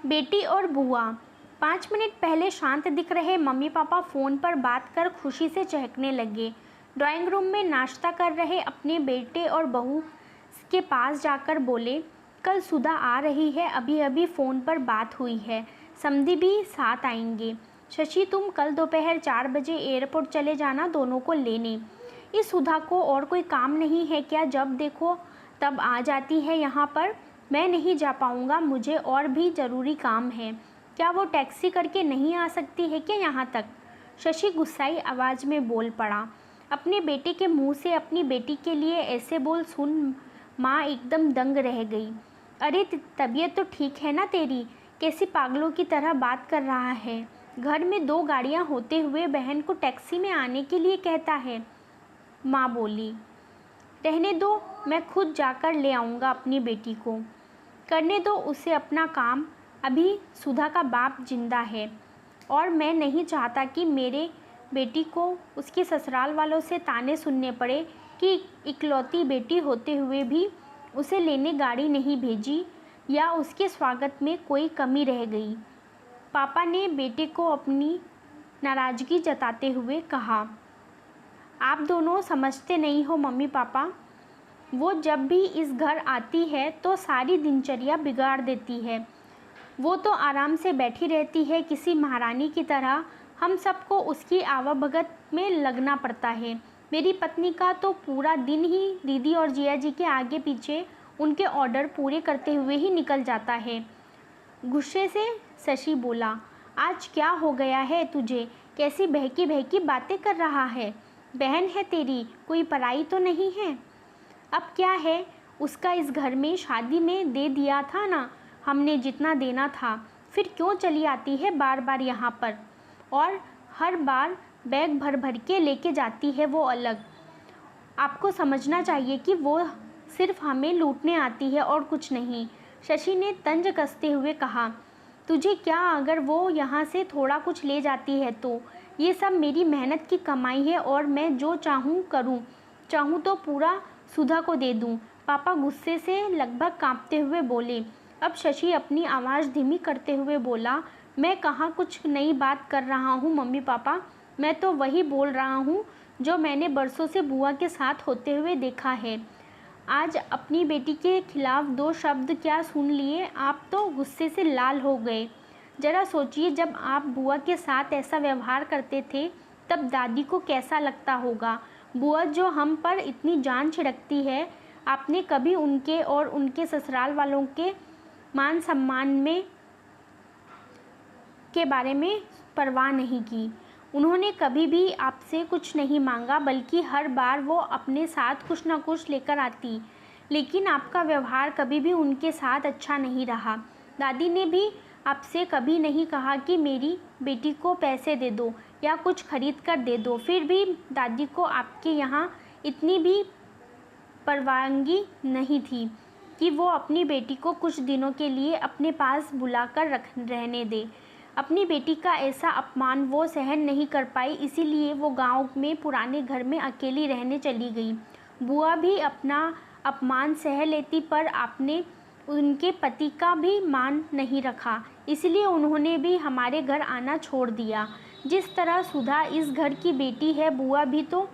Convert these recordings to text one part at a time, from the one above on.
बेटी और बुआ। 5 मिनट पहले शांत दिख रहे मम्मी पापा फ़ोन पर बात कर खुशी से चहकने लगे। ड्राइंग रूम में नाश्ता कर रहे अपने बेटे और बहू के पास जाकर बोले, कल सुधा आ रही है, अभी अभी फ़ोन पर बात हुई है, समधी भी साथ आएंगे। शशि, तुम कल दोपहर 4 बजे एयरपोर्ट चले जाना दोनों को लेने। इस सुधा को और कोई काम नहीं है क्या? जब देखो तब आ जाती है यहाँ पर। मैं नहीं जा पाऊँगा, मुझे और भी ज़रूरी काम है। क्या वो टैक्सी करके नहीं आ सकती है क्या यहाँ तक? शशि गुस्साई आवाज़ में बोल पड़ा। अपने बेटे के मुंह से अपनी बेटी के लिए ऐसे बोल सुन माँ एकदम दंग रह गई। अरे तबीयत तो ठीक है ना तेरी? कैसी पागलों की तरह बात कर रहा है। घर में 2 गाड़ियाँ होते हुए बहन को टैक्सी में आने के लिए कहता है। माँ बोली, रहने दो, मैं खुद जाकर ले आऊँगा अपनी बेटी को। करने दो उसे अपना काम, अभी सुधा का बाप जिंदा है और मैं नहीं चाहता कि मेरे बेटी को उसके ससुराल वालों से ताने सुनने पड़े कि इकलौती बेटी होते हुए भी उसे लेने गाड़ी नहीं भेजी या उसके स्वागत में कोई कमी रह गई। पापा ने बेटे को अपनी नाराज़गी जताते हुए कहा, आप दोनों समझते नहीं हो मम्मी पापा। वो जब भी इस घर आती है तो सारी दिनचर्या बिगाड़ देती है। वो तो आराम से बैठी रहती है किसी महारानी की तरह। हम सबको उसकी आवभगत में लगना पड़ता है। मेरी पत्नी का तो पूरा दिन ही दीदी और जिया जी के आगे पीछे उनके ऑर्डर पूरे करते हुए ही निकल जाता है। गुस्से से शशि बोला, आज क्या हो गया है तुझे? कैसी बहकी बहकी बातें कर रहा है? बहन है तेरी, कोई पराई तो नहीं है। अब क्या है, उसका इस घर में शादी में दे दिया था ना हमने जितना देना था, फिर क्यों चली आती है बार बार यहाँ पर? और हर बार बैग भर भर के लेके जाती है वो अलग। आपको समझना चाहिए कि वो सिर्फ हमें लूटने आती है और कुछ नहीं। शशि ने तंज कसते हुए कहा, तुझे क्या, अगर वो यहाँ से थोड़ा कुछ ले जाती है तो? ये सब मेरी मेहनत की कमाई है और मैं जो चाहूँ करूँ। चाहूँ तो पूरा सुधा को दे दूँ। पापा गुस्से से लगभग कांपते हुए बोले। अब शशि अपनी आवाज़ धीमी करते हुए बोला, मैं कहाँ कुछ नई बात कर रहा हूँ मम्मी पापा, मैं तो वही बोल रहा हूँ जो मैंने बरसों से बुआ के साथ होते हुए देखा है। आज अपनी बेटी के खिलाफ 2 शब्द क्या सुन लिए, आप तो गुस्से से लाल हो गए। ज़रा सोचिए, जब आप बुआ के साथ ऐसा व्यवहार करते थे तब दादी को कैसा लगता होगा। बुआ जो हम पर इतनी जान छिड़कती है, आपने कभी उनके और उनके ससुराल वालों के मान सम्मान में के बारे में परवाह नहीं की। उन्होंने कभी भी आपसे कुछ नहीं मांगा, बल्कि हर बार वो अपने साथ कुछ ना कुछ लेकर आती। लेकिन आपका व्यवहार कभी भी उनके साथ अच्छा नहीं रहा। दादी ने भी आपसे कभी नहीं कहा कि मेरी बेटी को पैसे दे दो या कुछ खरीद कर दे दो। फिर भी दादी को आपके यहाँ इतनी भी परवानगी नहीं थी कि वो अपनी बेटी को कुछ दिनों के लिए अपने पास बुलाकर रहने दे। अपनी बेटी का ऐसा अपमान वो सहन नहीं कर पाई, इसीलिए वो गांव में पुराने घर में अकेली रहने चली गई। बुआ भी अपना अपमान सह लेती, पर आपने उनके पति का भी मान नहीं रखा, इसलिए उन्होंने भी हमारे घर आना छोड़ दिया। जिस तरह सुधा इस घर की बेटी है, बुआ भी तो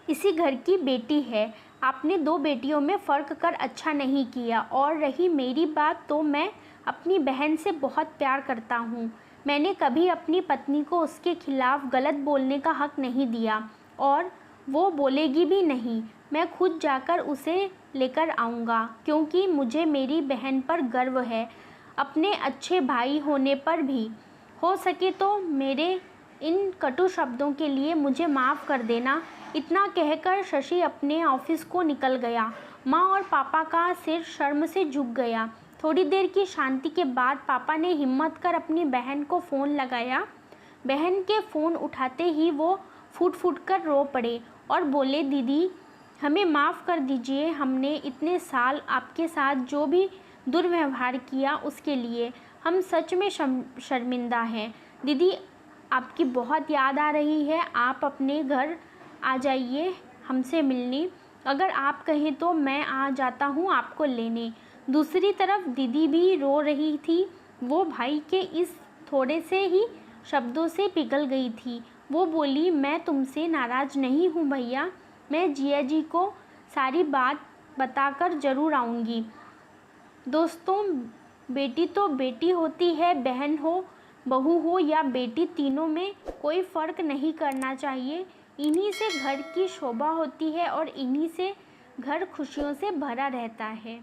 इसी घर की बेटी है। आपने 2 बेटियों में फ़र्क कर अच्छा नहीं किया। और रही मेरी बात, तो मैं अपनी बहन से बहुत प्यार करता हूँ। मैंने कभी अपनी पत्नी को उसके खिलाफ़ गलत बोलने का हक नहीं दिया और वो बोलेगी भी नहीं। मैं खुद जाकर उसे लेकर आऊँगा, क्योंकि मुझे मेरी बहन पर गर्व है, अपने अच्छे भाई होने पर भी। हो सके तो मेरे इन कटु शब्दों के लिए मुझे माफ़ कर देना। इतना कहकर शशि अपने ऑफिस को निकल गया। माँ और पापा का सिर शर्म से झुक गया। थोड़ी देर की शांति के बाद पापा ने हिम्मत कर अपनी बहन को फ़ोन लगाया। बहन के फ़ोन उठाते ही वो फूट फूट कर रो पड़े और बोले, दीदी हमें माफ़ कर दीजिए, हमने इतने साल आपके साथ जो भी दुर्व्यवहार किया उसके लिए हम सच में शर्मिंदा हैं। दीदी आपकी बहुत याद आ रही है, आप अपने घर आ जाइए हमसे मिलने। अगर आप कहें तो मैं आ जाता हूँ आपको लेने। दूसरी तरफ दीदी भी रो रही थी। वो भाई के इस थोड़े से ही शब्दों से पिघल गई थी। वो बोली, मैं तुमसे नाराज़ नहीं हूँ भैया, मैं जिया जी को सारी बात बताकर ज़रूर आऊँगी। दोस्तों, बेटी तो बेटी होती है, बहन हो, बहू हो या बेटी, तीनों में कोई फ़र्क नहीं करना चाहिए। इन्हीं से घर की शोभा होती है और इन्हीं से घर खुशियों से भरा रहता है।